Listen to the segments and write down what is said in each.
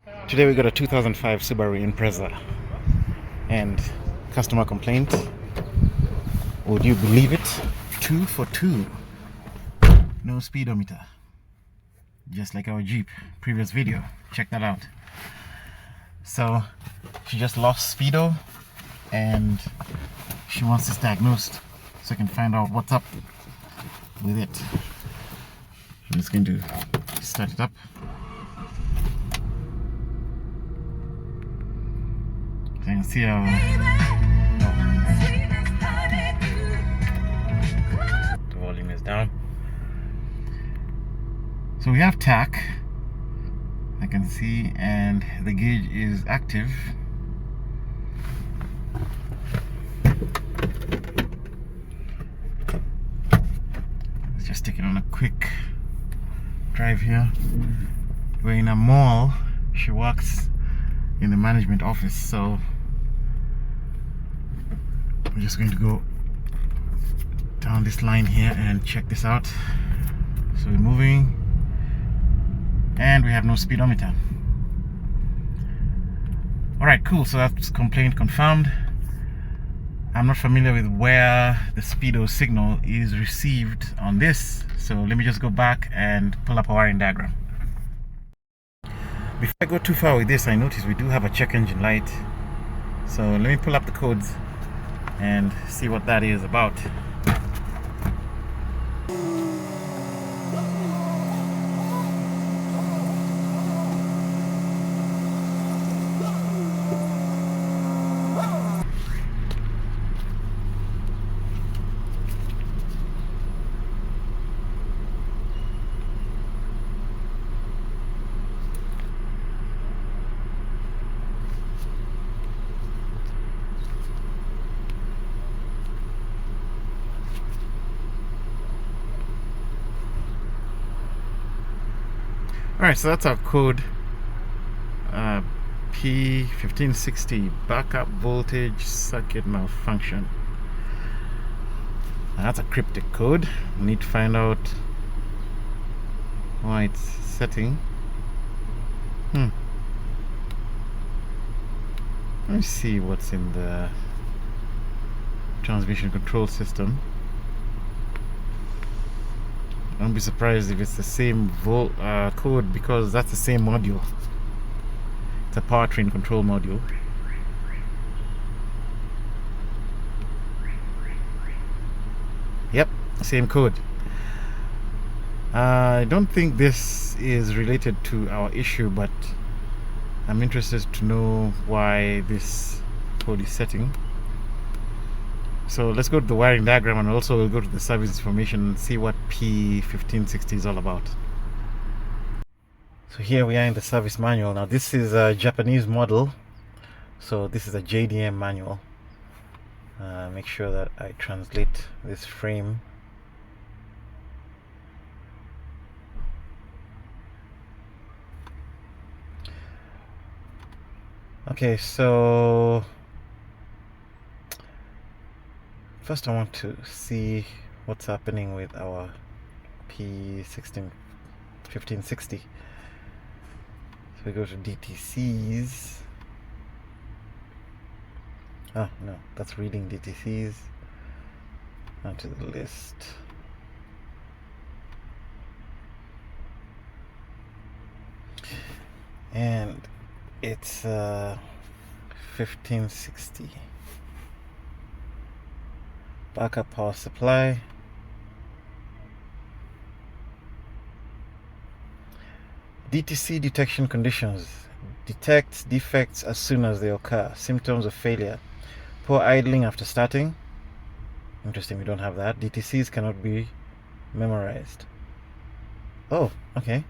Today we got a 2005 Subaru Impreza and customer complaint. Would you believe it? 2 for 2. No speedometer. Just like our Jeep previous video. Check that out. So she just lost speedo and she wants this diagnosed so I can find out what's up with it. I'm just going to start it up. So you can see how the volume is down. So we have tack, I can see, and the gauge is active. Let's just take it on a quick drive here. We're in a mall. She works in the management office, so we're just going to go down this line here and check this out. So we're moving and we have no speedometer. Alright, cool. So that's complaint confirmed. I'm not familiar with where the speedo signal is received on this, so let me just go back and pull up a wiring diagram. Before I go too far with this, I notice we do have a check engine light, so let me pull up the codes and see what that is about. Alright, so that's our code. P1560, backup voltage circuit malfunction. Now that's a cryptic code. We need to find out why it's setting. Let me see what's in the transmission control system. Don't be surprised if it's the same code, because that's the same module. It's a powertrain control module. Yep, same code. I don't think this is related to our issue, but I'm interested to know why this code is setting. So let's go to the wiring diagram, and also we'll go to the service information and see what P1560 is all about. So here we are in the service manual. Now this is a Japanese model, so this is a JDM manual. Make sure that I translate this frame. Okay, so first I want to see what's happening with our P1560. So we go to DTCs. Oh no, that's reading DTCs. Onto the list. And it's 1560. Backup power supply. DTC detection conditions. Detects defects as soon as they occur. Symptoms of failure. Poor idling after starting. Interesting, we don't have that. DTCs cannot be memorized. Oh, okay.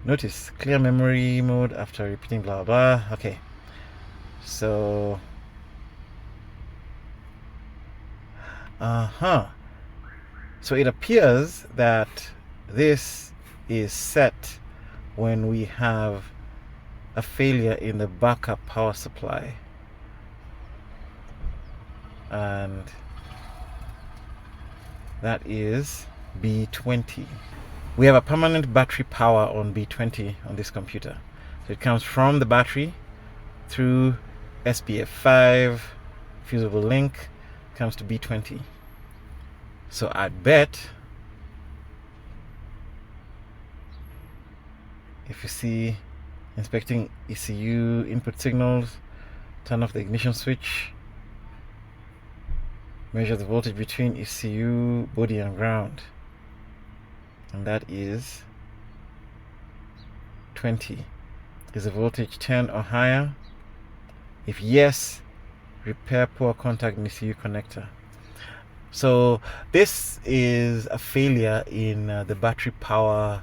Notice, clear memory mode after repeating blah blah. Okay. So so it appears that this is set when we have a failure in the backup power supply, and that is B20. We have a permanent battery power on B20 on this computer. So it comes from the battery through SPF5 fusible link, comes to B20. So I bet if you see inspecting ECU input signals, turn off the ignition switch, measure the voltage between ECU body and ground, and that is 20. Is the voltage 10 or higher? If yes, repair poor contact in ECU connector. So this is a failure in the battery power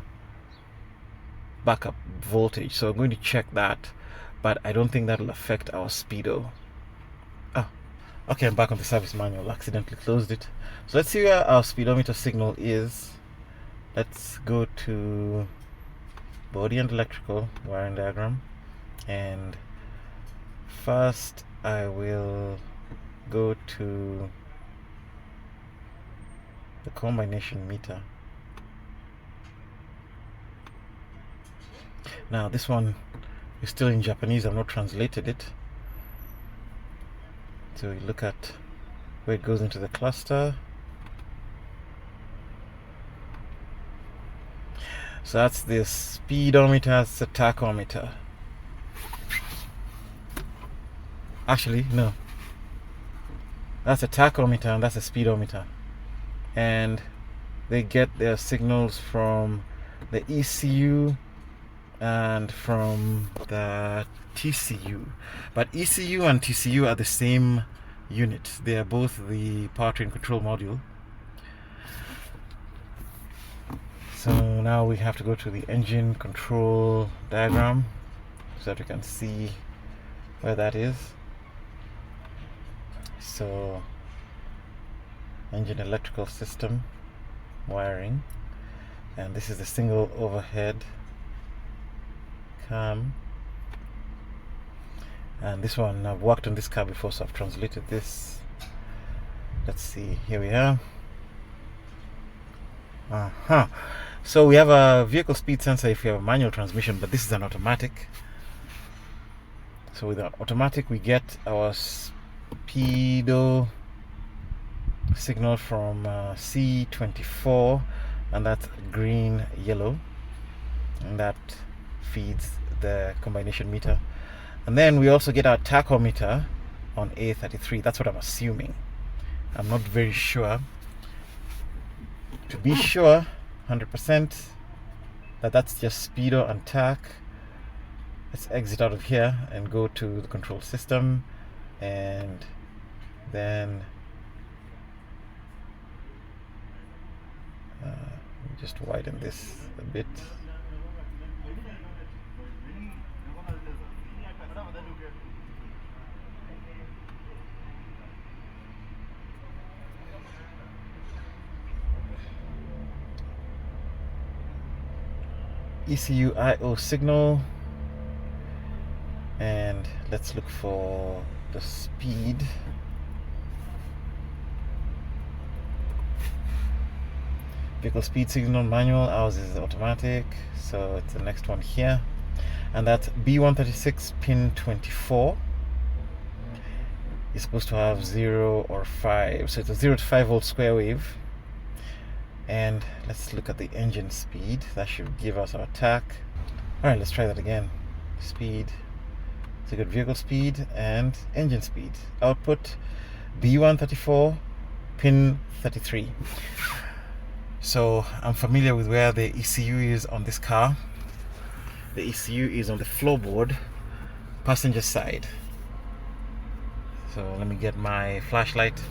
backup voltage, so I'm going to check that, but I don't think that'll affect our speedo. Oh, okay, I'm back on the service manual. Accidentally closed it. So let's see where our speedometer signal is. Let's go to body and electrical wiring diagram, and first I will go to the combination meter. Now this one is still in Japanese, I've not translated it. So we look at where it goes into the cluster. So that's the speedometer, that's the tachometer. Actually, no. That's a tachometer and that's a speedometer. And they get their signals from the ECU and from the TCU. But ECU and TCU are the same unit. They are both the powertrain control module. So now we have to go to the engine control diagram so that we can see where that is. So engine electrical system wiring, and this is the single overhead cam, and this one I've worked on this car before, so I've translated this. Let's see, here we are. So we have a vehicle speed sensor if you have a manual transmission, but this is an automatic. So with an automatic we get our speedo signal from C24, and that's green yellow, and that feeds the combination meter. And then we also get our tachometer on A33. That's what I'm assuming. I'm not very sure. To be sure 100% that that's just speedo and tach, let's exit out of here and go to the control system, and then just widen this a bit. ECU IO signal, and let's look for the speed. Vehicle speed signal manual, ours is automatic, so it's the next one here, and that's B136 pin 24. It's supposed to have 0 or 5, so it's a 0 to 5 volt square wave. And let's look at the engine speed. That should give us our tach. Alright, let's try that again. Speed, so good, vehicle speed and engine speed. Output B134 pin 33. So I'm familiar with where the ECU is on this car. The ECU is on the floorboard, passenger side. So let me get my flashlight,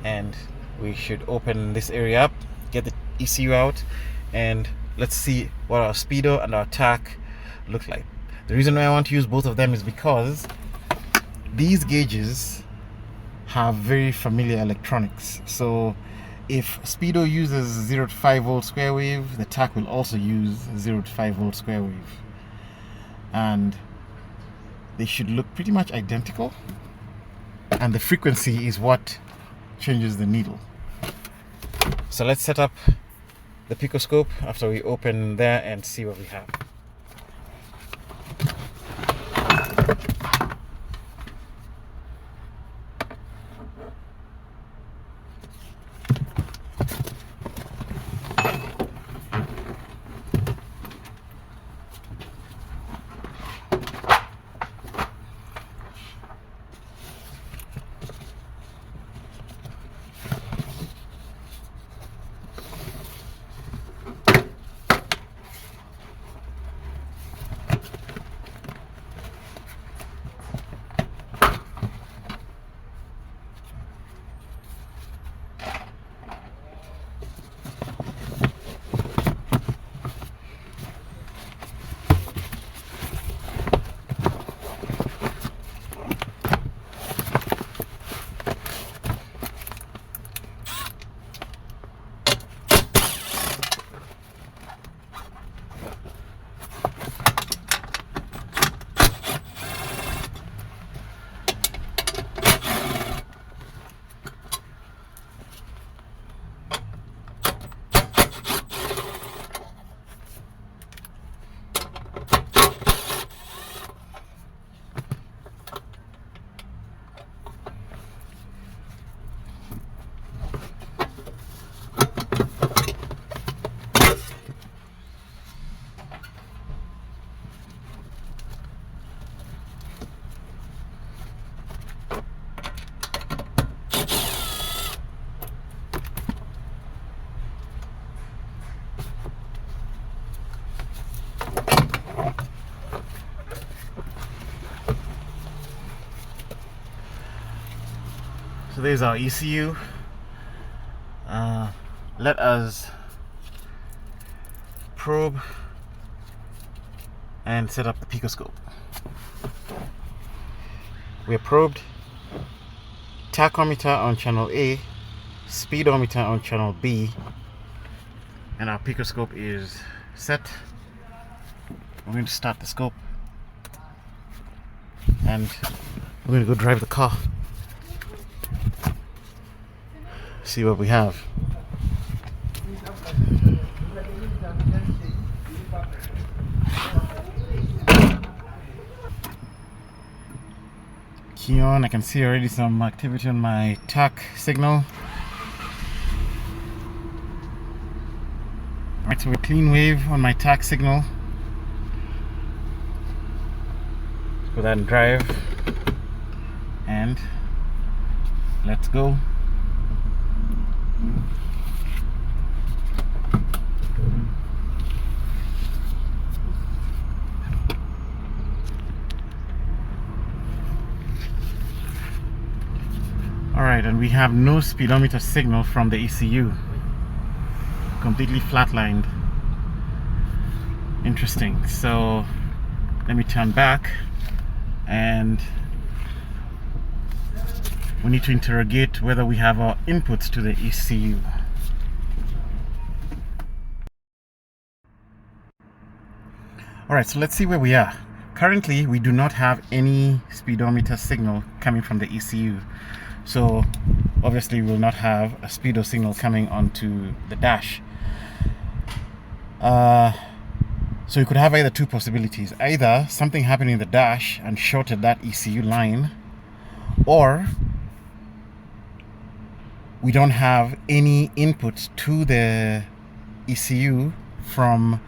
and we should open this area up, get the ECU out, and let's see what our speedo and our tach look like. The reason why I want to use both of them is because these gauges have very familiar electronics. So if speedo uses 0 to 5 volt square wave, the tach will also use 0 to 5 volt square wave, and they should look pretty much identical, and the frequency is what changes the needle. So let's set up the picoscope after we open there and see what we have. So there's our ECU. Let us probe and set up the picoscope. We have probed tachometer on channel A, speedometer on channel B, and our picoscope is set. We're going to start the scope and we're going to go drive the car, see what we have. Key on. I can see already some activity on my tach signal. Alright, so a clean wave on my tach signal. Put that in drive and let's go. Alright, and we have no speedometer signal from the ECU. Completely flatlined. Interesting. So let me turn back and we need to interrogate whether we have our inputs to the ECU. Alright, so let's see where we are. Currently, we do not have any speedometer signal coming from the ECU. So obviously we will not have a speedo signal coming onto the dash. So you could have either two possibilities. Either something happened in the dash and shorted that ECU line, or we don't have any input to the ECU from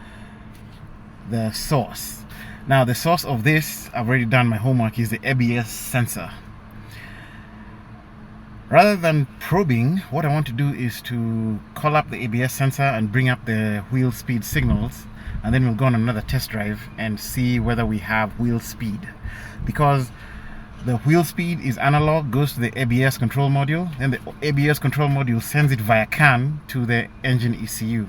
the source. Now the source of this, I've already done my homework, is the ABS sensor. Rather than probing, what I want to do is to call up the ABS sensor and bring up the wheel speed signals, and then we'll go on another test drive and see whether we have wheel speed. Because the wheel speed is analog, goes to the ABS control module, and the ABS control module sends it via CAN to the engine ECU.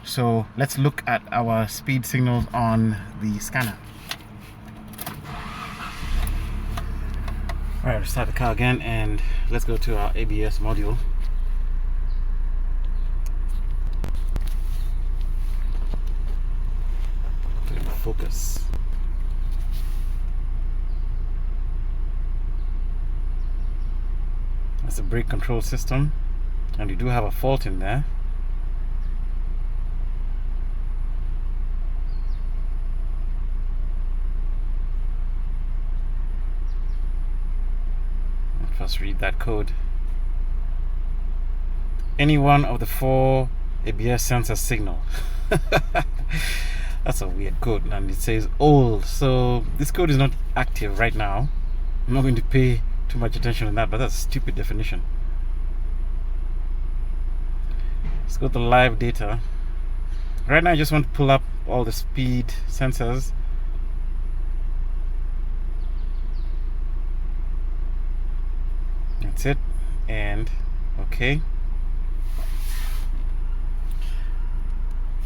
So let's look at our speed signals on the scanner. Alright, let's start the car again and let's go to our ABS module. Focus. That's the brake control system, and you do have a fault in there. First read that code. Any one of the 4 ABS sensor signal. That's a weird code, and it says old, so this code is not active right now. I'm not going to pay too much attention on that, but that's a stupid definition. Let's go to live data. Right now I just want to pull up all the speed sensors. That's it, and okay,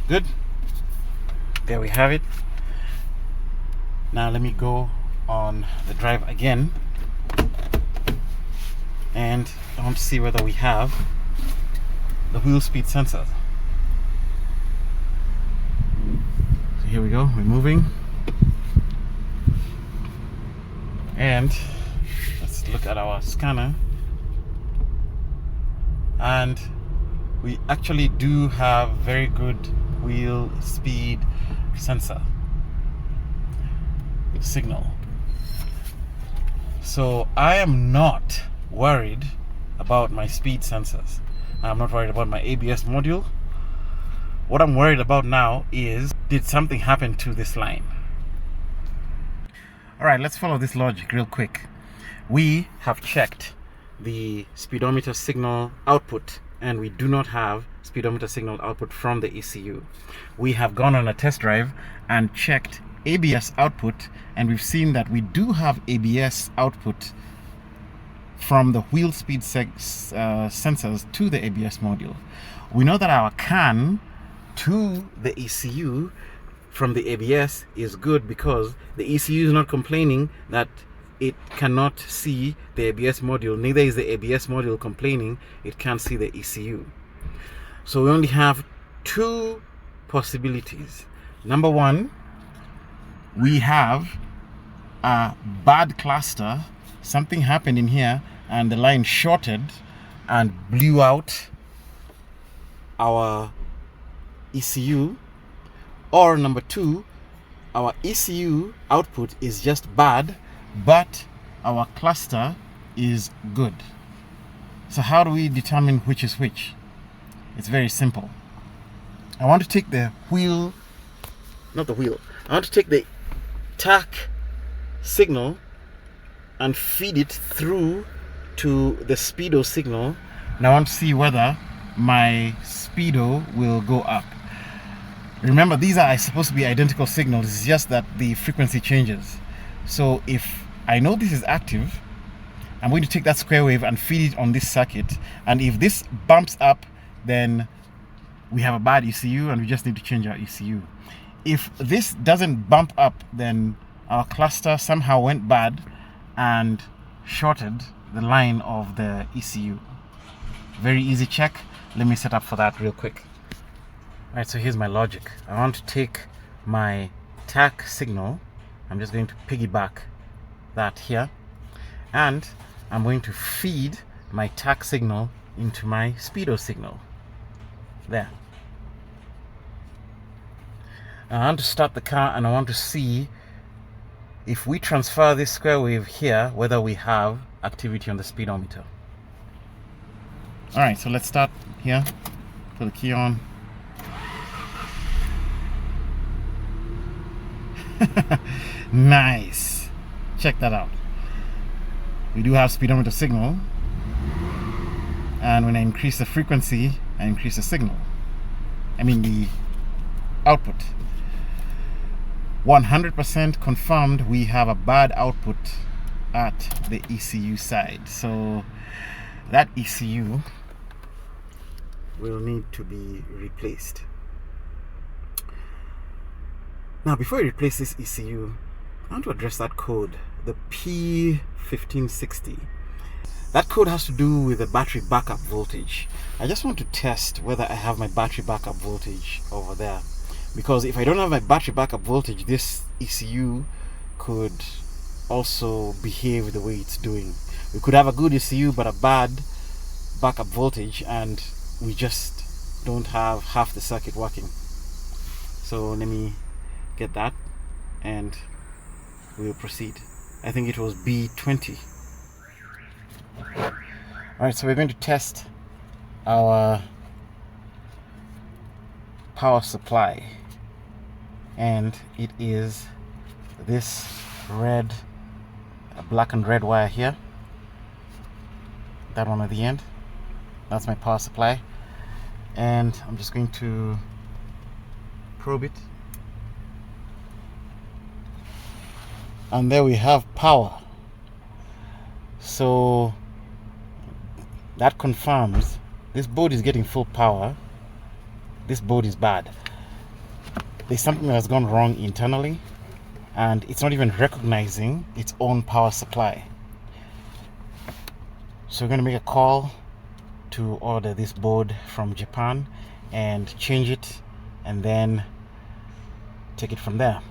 good. There we have it. Now let me go on the drive again, and I want to see whether we have the wheel speed sensor. So here we go, we're moving, and let's look at our scanner. And we actually do have very good wheel speed sensor signal. So I am not worried about my speed sensors. I'm not worried about my ABS module. What I'm worried about now is, did something happen to this line? Alright, let's follow this logic real quick. We have checked the speedometer signal output, and we do not have speedometer signal output from the ECU. We have gone on a test drive and checked ABS output, and we've seen that we do have ABS output from the wheel speed sensors to the ABS module. We know that our CAN to the ECU from the ABS is good because the ECU is not complaining that it cannot see the ABS module. Neither is the ABS module complaining it can't see the ECU. So we only have two possibilities. Number one, we have a bad cluster. Something happened in here and the line shorted and blew out our ECU. Or number two, our ECU output is just bad, but our cluster is good. So how do we determine which is which? It's very simple. I want to take the wheel, not the wheel, I want to take the tach signal and feed it through to the speedo signal, and I want to see whether my speedo will go up. Remember, these are supposed to be identical signals, it's just that the frequency changes. So if I know this is active, I'm going to take that square wave and feed it on this circuit, and if this bumps up, then we have a bad ECU and we just need to change our ECU. If this doesn't bump up, then our cluster somehow went bad and shorted the line of the ECU. Very easy check. Let me set up for that real quick. Alright, so here's my logic. I want to take my tach signal, I'm just going to piggyback that here, and I'm going to feed my tach signal into my speedo signal. There. I want to start the car and I want to see if we transfer this square wave here, whether we have activity on the speedometer. Alright, so let's start here. Put the key on. Nice. Check that out. We do have speedometer signal, and when I increase the frequency, I increase the signal. I mean the output. 100% confirmed we have a bad output at the ECU side. So that ECU will need to be replaced. Now, before I replace this ECU, I want to address that code, the P1560. That code has to do with the battery backup voltage. I just want to test whether I have my battery backup voltage over there. Because if I don't have my battery backup voltage, this ECU could also behave the way it's doing. We could have a good ECU but a bad backup voltage, and we just don't have half the circuit working. So let me get that and we'll proceed. I think it was B20. Alright, so we're going to test our power supply, and it is this red, black and red wire here, that one at the end. That's my power supply, and I'm just going to probe it, and there we have power. So that confirms this board is getting full power. This board is bad. There's something that has gone wrong internally, and it's not even recognizing its own power supply. So we're going to make a call to order this board from Japan and change it, and then take it from there.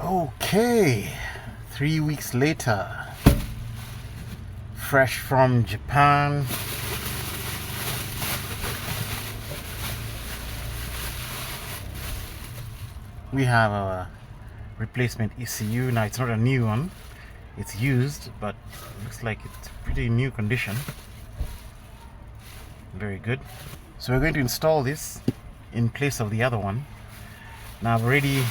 Okay, 3 weeks later, fresh from Japan. We have a replacement ECU. Now it's not a new one, it's used, but it looks like it's pretty new condition. Very good. So we're going to install this in place of the other one. Now I've already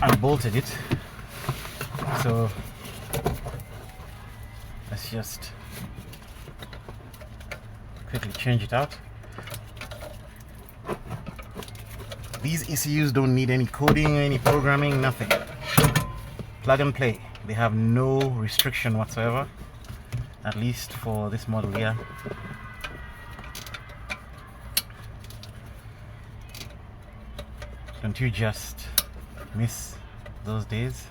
unbolted it, so let's just quickly change it out. These ECUs don't need any coding, any programming, nothing. Plug and play. They have no restriction whatsoever, at least for this model here. Don't you just miss those days?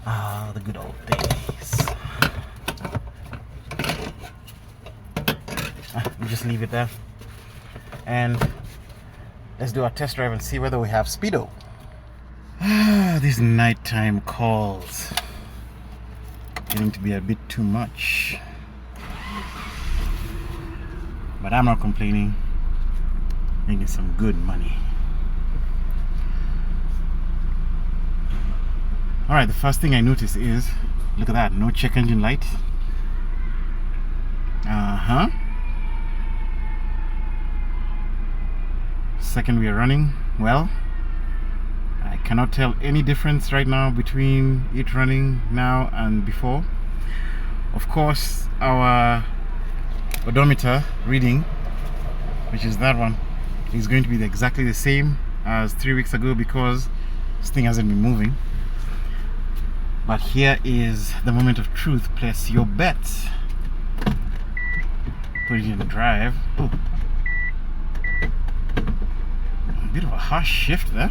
Ah, the good old days. We'll just leave it there. And let's do our test drive and see whether we have speedo. These nighttime calls getting to be a bit too much, but I'm not complaining. Making some good money. Alright, the first thing I notice is, look at that, no check engine light. Second, we are running well. I cannot tell any difference right now between it running now and before. Of course, our odometer reading, which is that one, is going to be exactly the same as 3 weeks ago because this thing hasn't been moving. But here is the moment of truth. Place your bets. Put it in drive. Ooh. A bit of a harsh shift there.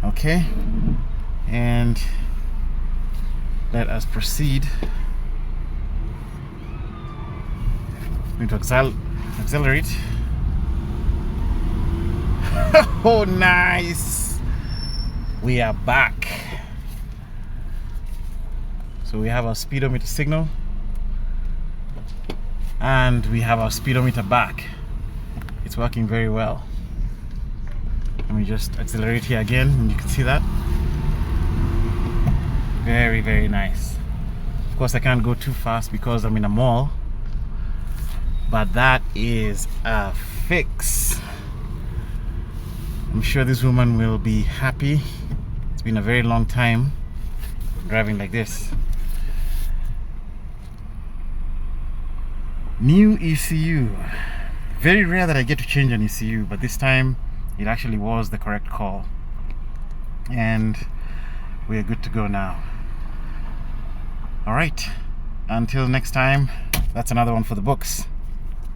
Okay, and let us proceed. I'm going to accelerate. Oh, nice! We are back. So we have our speedometer signal, and we have our speedometer back. It's working very well. Let me just accelerate here again, and you can see that. Very, very nice. Of course, I can't go too fast because I'm in a mall, but that is a fix. I'm sure this woman will be happy. It's been a very long time driving like this. New ECU. Very rare that I get to change an ECU, but this time it actually was the correct call, and we're good to go now. All right, until next time, that's another one for the books.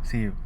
See you.